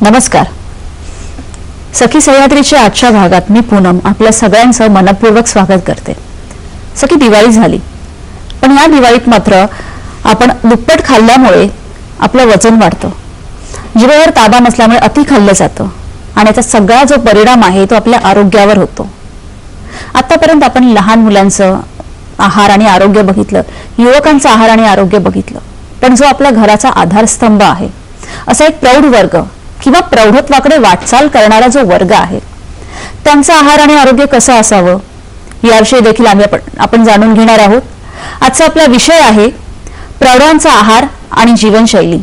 नमस्कार. सखी सह्याद्रीच्या आजच्या भागात मी पूनम आपल्या सगळ्यांचं मनपूर्वक स्वागत करते. सखी, दिवाळी झाली, पण या दिवाळीत मात्र आपण दुप्पट खाल्ल्यामुळे आपलं वजन वाढतं, जिभेवर ताबा नसल्यामुळे अति खाल्लं जातं आणि याचा सगळा जो परिणाम आहे तो आपल्या आरोग्यावर होतो. आतापर्यंत आपण लहान मुलांचं आहार आणि आरोग्य बघितलं, युवकांचं आहार आणि आरोग्य बघितलं, पण जो आपल्या घराचा आधारस्तंभ आहे असा एक प्रौढ वर्ग किंवा प्रौढत्वाकडे वाटचाल करणारा जो वर्ग आहे त्यांचं आहार आणि आरोग्य कसं असावं याविषयी देखील आपण जाणून घेणार आहोत. आजचा आपला विषय आहे प्रौढांचा आहार आणि जीवनशैली.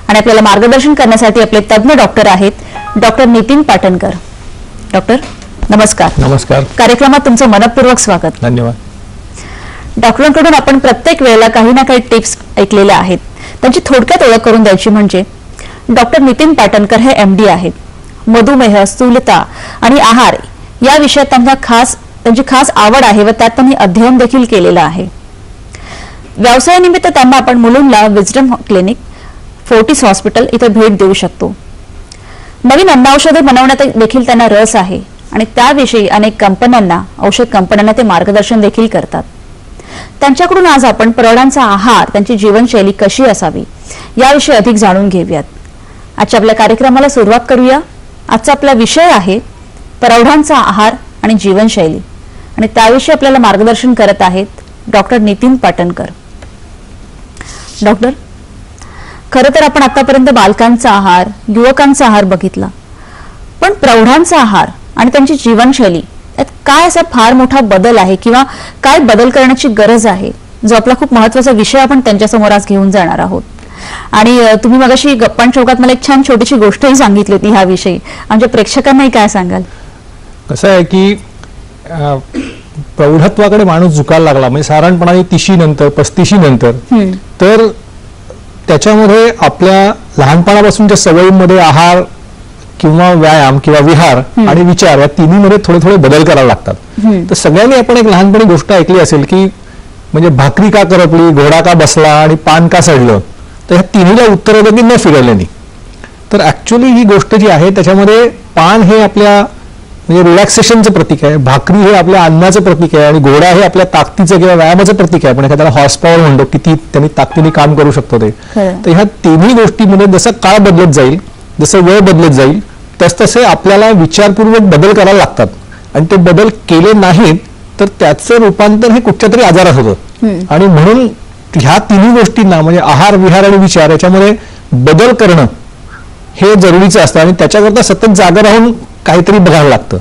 आणि आपल्याला मार्गदर्शन करण्यासाठी आपले तज्ञ डॉक्टर आहेत डॉक्टर नितीन पाटणकर. डॉक्टर नमस्कार. नमस्कार. कार्यक्रमात तुमचं मनपूर्वक स्वागत. धन्यवाद. डॉक्टरांकडून आपण प्रत्येक वेळेला काही ना काही टिप्स ऐकलेल्या आहेत, त्यांची थोडक्यात ओळख करून द्यायची म्हणजे डॉक्टर नितीन पाटणकर हे MD आहेत. मधुमेह, स्थूलता आणि आहार या विषयात त्यांची खास आवड आहे व त्यात त्यांनी अध्ययन देखील केलेलं आहे. व्यवसायानिमित्त त्यांना आपण मुलुंडला विजडम क्लिनिक, फोर्टिस हॉस्पिटल इथे भेट देऊ शकतो. नवीन अन्न औषधे बनवण्यात देखील त्यांना रस आहे आणि त्याविषयी अनेक कंपन्यांना, औषध कंपन्यांना ते मार्गदर्शन देखील करतात. त्यांच्याकडून आज आपण प्रौढांचा आहार, त्यांची जीवनशैली कशी असावी याविषयी अधिक जाणून घेऊयात. आजच्या आपल्या कार्यक्रमाला सुरुवात करूया. आजचा आपला विषय आहे प्रौढांचा आहार आणि जीवनशैली आणि त्याविषयी आपल्याला मार्गदर्शन करत आहेत डॉक्टर नितीन पाटणकर. डॉक्टर, खरं तर आपण आतापर्यंत बालकांचा आहार, युवकांचा आहार बघितला, पण प्रौढांचा आहार आणि त्यांची जीवनशैली यात काय असा फार मोठा बदल आहे किंवा काय बदल करण्याची गरज आहे, जो आपला खूप महत्वाचा विषय आपण त्यांच्यासमोर आज घेऊन जाणार आहोत. आणि तुम्ही मगाशी गप्पां चौकात मला एक छान छोटीशी गोष्टही सांगितली होती ह्याविषयी, आमच्या प्रेक्षकांनाही काय सांगाल? कसं आहे की प्रौढत्वाकडे माणूस झुकायला लागला, म्हणजे साधारणपणे 30 नंतर 35 नंतर, तर त्याच्यामध्ये आपल्या लहानपणापासूनच्या सवयींमध्ये आहार किंवा व्यायाम किंवा विहार आणि विचार या तिन्हीमध्ये थोडे थोडे बदल करायला लागतात. तर सगळ्यांनी आपण एक लहानपणी गोष्ट ऐकली असेल की म्हणजे भाकरी का करपली, घोडा का बसला आणि पान का सडलं, तर ह्या तिन्हीला उत्तर होतं की न फिरवल्याने. तर ऍक्च्युअली ही गोष्ट जी आहे त्याच्यामध्ये पान हे आपल्या म्हणजे रिलॅक्सेशनचं प्रतीक आहे, भाकरी हे आपल्या अन्नाचं प्रतीक आहे आणि घोडा हे आपल्या ताकदीचं किंवा व्यायामाचं प्रतीक आहे. पण एखाद्याला हॉर्स पॉवर म्हणतो, किती त्यांनी ताकदीने काम करू शकतो ते. तर ह्या तिन्ही गोष्टींमध्ये जसं काळ बदलत जाईल, जसं वेळ बदलत जाईल, तसतसे आपल्याला विचारपूर्वक बदल करायला लागतात आणि ते बदल केले नाहीत तर त्याचं रूपांतर हे कुठच्या तरी आजारात होतं. आणि म्हणून ह्या तिन्ही गोष्टींना म्हणजे आहार, विहार आणि विचार याच्यामध्ये बदल करणं हे जरुरीचं असतं आणि त्याच्याकरता सतत जागा राहून काहीतरी बघायला लागतं.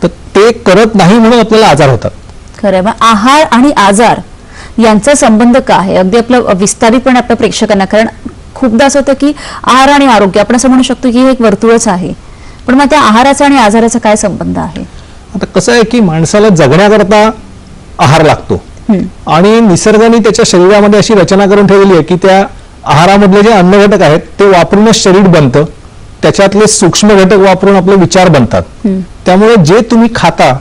तर ते करत नाही म्हणून आपल्याला आजार होतात. खरं. मग आहार आणि आजार यांचा संबंध काय आहे? अगदी आपलं विस्तारितपणे आपल्या प्रेक्षकांना, कारण खूपदा असं होतं की आहार आणि आरोग्य आपण असं म्हणू शकतो की हे एक वर्तुळच आहे, पण मग त्या आहाराचा आणि आजाराचा काय संबंध आहे? आता कसं आहे की माणसाला जगण्याकरता आहार लागतो आणि निसर्गाने त्याच्या शरीरामध्ये अशी रचना करून ठेवली आहे की त्या आहारामधले जे अन्न घटक आहेत ते वापरूनच शरीर बनतं, त्याच्यातले सूक्ष्म घटक वापरून आपले विचार बनतात. त्यामुळे जे तुम्ही खाता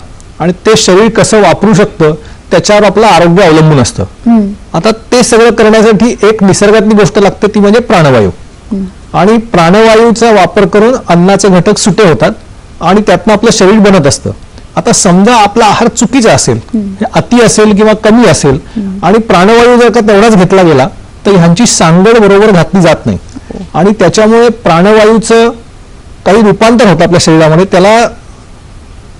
आणि ते शरीर कसं वापरू शकतं त्याच्यावर आपलं आरोग्य अवलंबून असतं. आता ते सगळं करण्यासाठी एक निसर्गातली गोष्ट लागते, ती म्हणजे प्राणवायू. आणि प्राणवायूचा वापर करून अन्नाचे घटक सुटे होतात आणि त्यातनं आपलं शरीर बनत असतं. आता समजा आपला आहार चुकीचा असेल, अति असेल किंवा कमी असेल आणि प्राणवायू जर का तेवढाच घेतला गेला तर ह्यांची सांगड बरोबर घातली जात नाही आणि त्याच्यामुळे प्राणवायूचं काही रूपांतर होतं आपल्या शरीरामध्ये. त्याला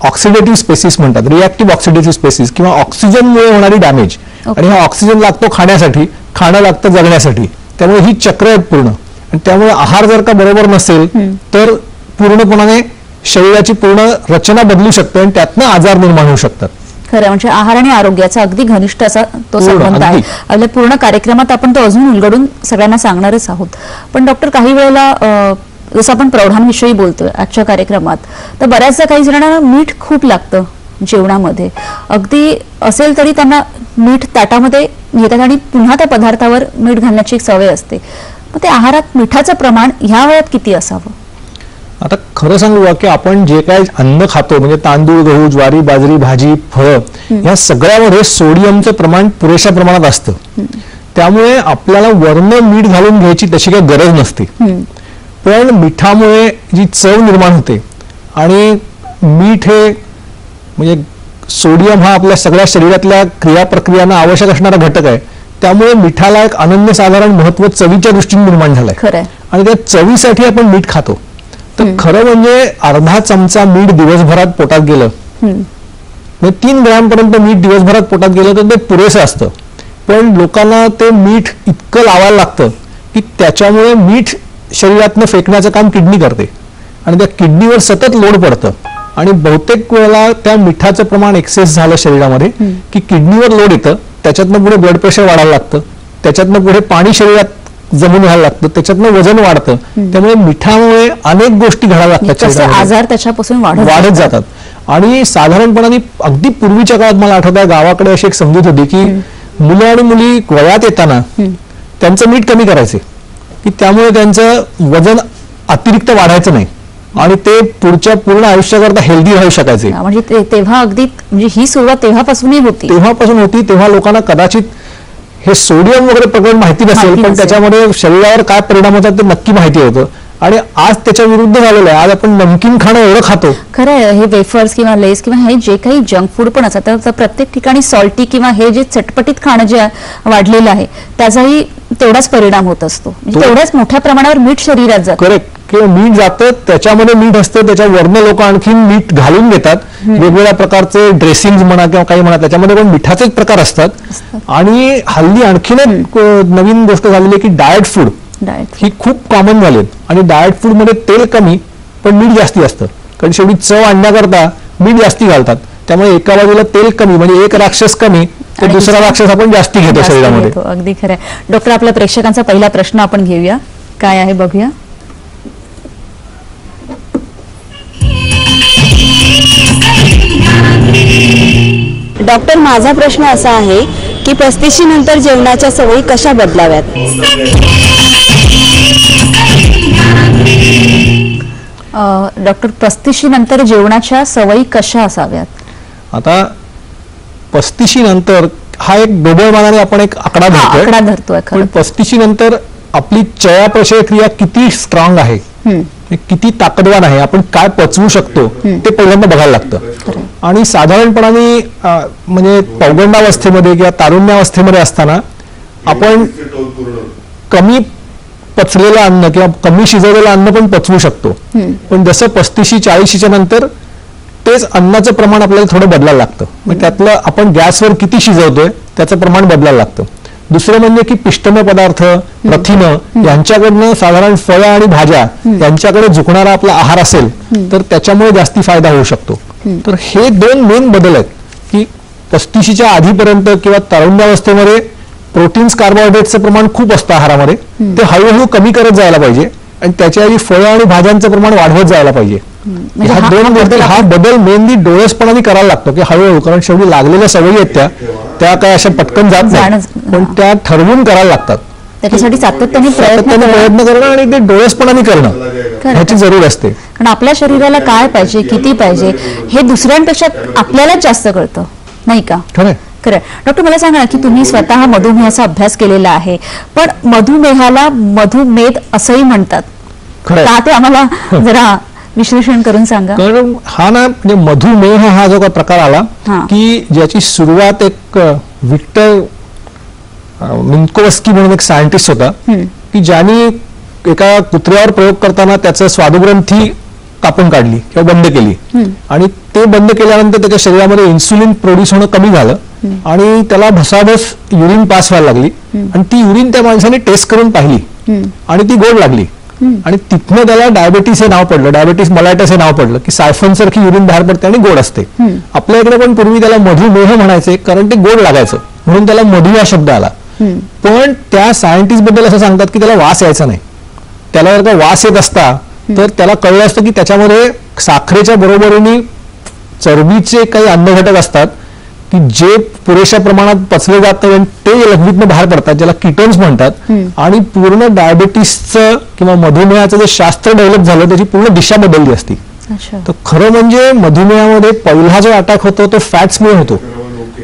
ऑक्सिडेटिव्ह स्पेसिस म्हणतात, रिॲक्टिव्ह ऑक्सिडेटिव्ह स्पेसिस, किंवा ऑक्सिजनमुळे होणारी डॅमेज. आणि हा ऑक्सिजन लागतो खाण्यासाठी, खाणं लागतं जगण्यासाठी. त्यामुळे ही चक्र आहेत पूर्ण. आणि त्यामुळे आहार जर का बरोबर नसेल तर पूर्णपणाने शरीराची पूर्ण रचना बदलू शकते आणि त्यातनं आजार निर्माण होऊ शकतात. खरं म्हणजे आहार आणि आरोग्याचा अगदी घनिष्ठ असा तो संबंध आहे. आपल्या पूर्ण कार्यक्रमात आपण तो अजून उलगडून सगळ्यांना सांगणारच आहोत. पण डॉक्टर, काही वेळेला जसं आपण प्रौढांविषयी बोलतोय आजच्या कार्यक्रमात, तर बऱ्याचदा काही जणांना मीठ खूप लागतं जेवणामध्ये. अगदी असेल तरी त्यांना मीठ ताटामध्ये घेतात आणि पुन्हा त्या पदार्थावर मीठ घालण्याची एक सवय असते. मग ते आहारात मिठाचं प्रमाण ह्या वयात किती असावं? आता खरं सांगू की आपण जे काय अन्न खातो म्हणजे तांदूळ, गहू, ज्वारी, बाजरी, भाजी, फळं, या सगळ्यामध्ये सोडियमचं प्रमाण पुरेशा प्रमाणात असतं. त्यामुळे आपल्याला वर्ण मीठ घालून घ्यायची तशी काही गरज नसते. पण मिठामुळे जी चव निर्माण होते आणि मीठ हे म्हणजे सोडियम हा आपल्या सगळ्या शरीरातल्या क्रियाप्रक्रियांना आवश्यक असणारा घटक आहे. त्यामुळे मिठाला एक अनन्यसाधारण महत्व चवीच्या दृष्टीने निर्माण झालंय आणि त्या चवीसाठी आपण मीठ खातो. तर खरं म्हणजे अर्धा चमचा मीठ दिवसभरात पोटात गेलं म्हणजे 3 ग्रॅमपर्यंत मीठ दिवसभरात पोटात गेलं तर ते पुरेसं असतं. पण लोकांना ते मीठ इतकं लावायला लागतं की त्याच्यामुळे मीठ शरीरातनं फेकण्याचं काम किडनी करते आणि त्या किडनीवर सतत लोड पडतं आणि बहुतेक वेळेला त्या मिठाचं प्रमाण एक्सेस झालं शरीरामध्ये की किडनीवर लोड येतं. त्याच्यातनं पुढे ब्लड प्रेशर वाढायला लागतं, त्याच्यातनं पुढे पाणी शरीरात जमून व्हायला लागतं, त्याच्यातनं वजन वाढतं. त्यामुळे मिठामुळे अनेक गोष्टी घडायला लागतात, आजार त्याच्यापासून वाढत जातात. आणि साधारणपणाने अगदी पूर्वीच्या काळात मला आठवतं गावाकडे अशी एक समजूत होती की मुलं आणि मुली वयात येताना त्यांचं मीठ कमी करायचे की त्यामुळे त्यांचं वजन अतिरिक्त वाढायचं नाही आणि ते पुढच्या पूर्ण आयुष्याकरता हेल्दी राहू शकायचे. म्हणजे तेव्हा अगदी म्हणजे ही सुरुवात तेव्हापासूनही होती. तेव्हा लोकांना कदाचित हे सोडियम वगैरे प्रकरण माहिती नसेल पण त्याच्यामध्ये शरीरावर काय परिणाम होतात ते नक्की माहिती होतं. आणि आज त्याच्या विरुद्ध झालेलं आहे. आज आपण नमकीन खाणं एवढं खातो. खरं आहे, हे वेफर्स किंवा लेस किंवा हे जे काही जंक फूड पण असतात तर प्रत्येक ठिकाणी सॉल्टी किंवा हे जे चटपटीत खाणं जे वाढलेलं आहे त्याचाही तेवढाच परिणाम होत असतो. तेवढ्याच मोठ्या प्रमाणावर मीठ शरीरात जातं. करेक्ट, किंवा मीठ जातं त्याच्यामध्ये मीठ असतं त्याच्यावरनं लोक आणखीन मीठ घालून घेतात. वेगवेगळ्या प्रकारचे ड्रेसिंग म्हणा किंवा काही म्हणा त्याच्यामध्ये पण मिठाचेच प्रकार असतात. आणि हल्ली आणखीन एक नवीन गोष्ट झालेली आहे की डाएट फूड ही खूप कॉमन झाली आणि डाएट फूड मध्ये तेल कमी पण मीठ जास्ती असतं. कारण शेवटी चव आणण्याकरता मीठ जास्ती घालतात. त्यामुळे एका बाजूला तेल कमी म्हणजे एक राक्षस कमी तर दुसरा राक्षस आपण जास्ती घेतो शरीरामध्ये. अगदी खरं आहे. डॉक्टर, आपल्या प्रेक्षकांचा पहिला प्रश्न आपण घेऊया, काय आहे बघूया. डॉक्टर, माझा प्रश्न असा आहे की 35 नंतर जेवणाच्या सवयी कशा बदलाव्यात? डॉक्टर, 35 नंतर जेवणाच्या सवयी कशा असाव्यात? आता 35 नंतर हा एक ढोबळमानाने आपण एक आकडा धरतोय. पण 35 नंतर आपली चयापचय क्रिया किती स्ट्रॉंग आहे, किती ताकदवान आहे, आपण काय पचवू शकतो ते पहिल्यांदा बघायला लागतं. आणि साधारणपणाने म्हणजे पौगंडावस्थेमध्ये किंवा तारुण्यावस्थेमध्ये असताना आपण कमी पचलेलं अन्न किंवा कमी शिजवलेलं अन्न पण पचवू शकतो. पण जसं 35-40च्या नंतर तेच अन्नाचं प्रमाण आपल्याला थोडं बदलायला लागतं. म्हणजे त्यातलं आपण गॅसवर किती शिजवतोय त्याचं प्रमाण बदलायला लागतं. दुसरं म्हणजे की पिष्टमय पदार्थ, प्रथिनं यांच्याकडनं साधारण फळं आणि भाज्या यांच्याकडे झुकणारा आपला आहार असेल तर त्याच्यामुळे जास्ती फायदा होऊ शकतो. तर हे 2 मेन बदल आहेत की 35च्या आधीपर्यंत किंवा तारुण्यावस्थेमध्ये प्रोटीन्स कार्बोहायड्रेटचं प्रमाण खूप असतं आहारामध्ये, ते हळूहळू कमी करत जायला पाहिजे आणि त्याच्या आधी फळं आणि भाज्यांचं प्रमाण वाढवत जायला पाहिजे. हा बदल मेनली डोळसपणाने करायला लागतो की हळूहळू, कारण शेवटी लागलेल्या सवयी आहेत त्या काय अशा पटकन जात नाही पण त्या ठरवून करायला लागतात. त्याच्यासाठी सातत्याने प्रयत्न करणं आणि ते डोळसपणाने करणं ह्याची जरूर असते. कारण आपल्या शरीराला काय पाहिजे, किती पाहिजे हे दुसऱ्यांपेक्षा आपल्यालाच जास्त कळतं, नाही का? खरं. डॉक्टर, मला सांगा ना की तुम्ही स्वतः मधुमेहाचा अभ्यास केलेला आहे, पण मधुमेहाला मधुमेध असंही म्हणतात का, ते आम्हाला जरा विश्लेषण करून सांगा. कारण हा ना म्हणजे मधुमेह हा जो का प्रकार आला की ज्याची सुरुवात एक विक्टर मिन्कोवस्की म्हणून एक सायंटिस्ट होता की ज्यांनी एका कुत्र्यावर प्रयोग करताना त्याचं स्वादुग्रंथी कापून काढली किंवा बंद केली आणि ते बंद केल्यानंतर त्याच्या शरीरामध्ये इन्सुलिन प्रोड्यूस होणं कमी झालं आणि त्याला भसाभस युरिन पास व्हायला लागली आणि ती युरिन त्या माणसाने टेस्ट करून पाहिली आणि ती गोड लागली आणि तिथनं त्याला डायबेटीस हे नाव पडलं, डायबेटीस मलायटस हे नाव पडलं की सायफन सारखी युरिन बाहेर पडते आणि गोड असते. आपल्या इकडे पण पूर्वी त्याला मधुमेह म्हणायचे कारण ते गोड लागायचं म्हणून त्याला मधु हा शब्द आला. पण त्या सायंटिस्ट बद्दल असं सांगतात की त्याला वास यायचा नाही. त्याला जर का वास येत असता तर त्याला कळलं असतं की त्याच्यामध्ये साखरेच्या बरोबरीने चरबीचे काही अन्नघटक असतात की जे पुरेशा प्रमाणात पचले जात नाही आणि ते लघवीतनं बाहेर पडतात, ज्याला कीटोन्स म्हणतात आणि पूर्ण डायबेटीसचं किंवा मधुमेहाचं जे शास्त्र डेव्हलप झालं त्याची पूर्ण दिशा बदलली असती. तर खरं म्हणजे मधुमेहामध्ये पहिला जो अटॅक होतो तो फॅट्समुळे होतो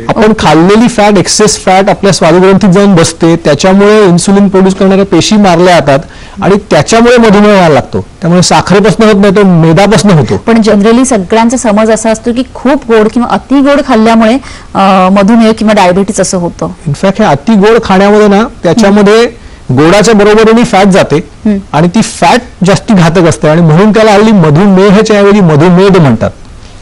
आपण खाल्लेली फॅट, एक्सेस फॅट आपल्या स्वादुग्रंथीत जाऊन बसते, त्याच्यामुळे इन्सुलिन प्रोड्यूस करणाऱ्या पेशी मारल्या जातात आणि त्याच्यामुळे मधुमेह व्हायला लागतो. त्यामुळे साखरेपासून होत नाही, तो मेदापासून होतो. पण जनरली सगळ्यांचा समज असा असतो की खूप गोड किंवा अति गोड खाल्ल्यामुळे मधुमेह किंवा डायबिटीज असं होतं. इनफॅक्ट हे अति गोड खाण्यामध्ये ना, त्याच्यामध्ये गोडाच्या बरोबरीने फॅट जाते आणि ती फॅट जास्ती घातक असते आणि म्हणून त्याला हल्ली मधुमेहच्या ऐवजी मधुमेध म्हणतात.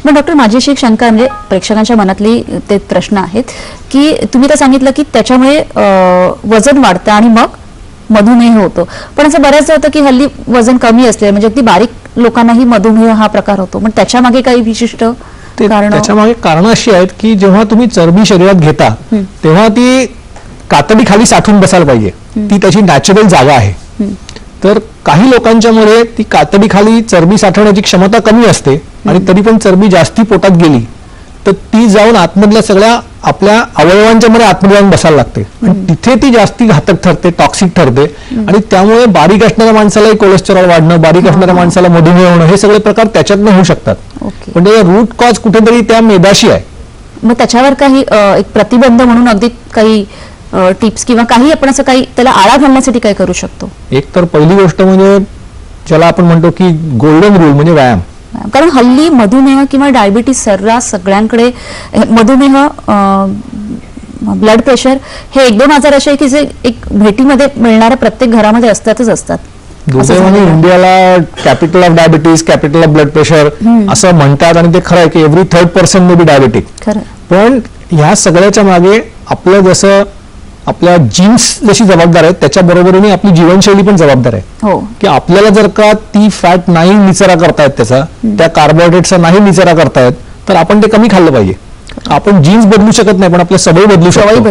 पण डॉक्टर, माझी अशी एक शंका आहे, म्हणजे प्रेक्षकांच्या मनातली ते प्रश्न आहेत की तुम्ही तर सांगितलं की त्याच्यामुळे वजन वाढतं आणि मग मधुमेह होतो, पण असं बऱ्याचदा होतं की हल्ली वजन कमी असले म्हणजे अगदी बारीक लोकांनाही मधुमेह हा प्रकार होतो. पण त्याच्या मागे काही विशिष्ट कारण? त्याच्या मागे कारणं अशी आहेत की जेव्हा तुम्ही चरबी शरीरात घेता तेव्हा ती कातडी खाली साठून बसायला पाहिजे, ती त्याची नॅचरल जागा आहे. तर काही लोकांच्या मध्ये ती कातडी खाली चरबी साठवण्याची क्षमता कमी असते आणि तरी पण चरबी जास्ती पोटात गेली तर ती जाऊन आतमधल्या सगळ्या आपल्या अवयवांच्या मध्ये आतमध्ये जाऊन बसायला लागते आणि तिथे ती जास्ती घातक ठरते, टॉक्सिक ठरते आणि त्यामुळे बारीक असणाऱ्या माणसालाही कोलेस्टेरॉल वाढणं, बारीक असणाऱ्या माणसाला मधुमेह होणं, हे सगळे प्रकार त्याच्यातनं होऊ शकतात. पण त्याचा रूट कॉज कुठेतरी त्या मेदाशी आहे. मग त्याच्यावर काही एक प्रतिबंध म्हणून अगदी काही टिप्स किंवा काही आपण असं काही त्याला आळा घालण्यासाठी काय करू शकतो? एक तर पहिली गोष्ट म्हणजे ज्याला आपण म्हणतो की गोल्डन रूल म्हणजे व्यायाम. कारण हल्ली मधुमेह किंवा डायबिटीज सर्रास सगळ्यांकडे, मधुमेह, ब्लड प्रेशर हे 1-2 आजार असे की जे एक भेटीमध्ये मिळणाऱ्या प्रत्येक घरामध्ये असतातच असतात. दुर्दैवाने इंडियाला capital of diabetes, capital of blood pressure असं म्हणतात आणि ते खरं आहे की every 3rd person may be diabetic. पण ह्या सगळ्याच्या मागे आपलं जसं आपल्या जीन्स जशी जबाबदार आहेत त्याच्या बरोबरीने आपली जीवनशैली पण जबाबदार आहे. हो, की आपल्याला जर का ती फॅट नाही निचरा करतायत, त्याचा त्या कार्बोहायड्रेटचा नाही निचरा करतायत, तर आपण ते कमी खाल्लं पाहिजे. आपण जीन्स बदलू शकत नाही पण आपल्या सवयी बदलू शकतो.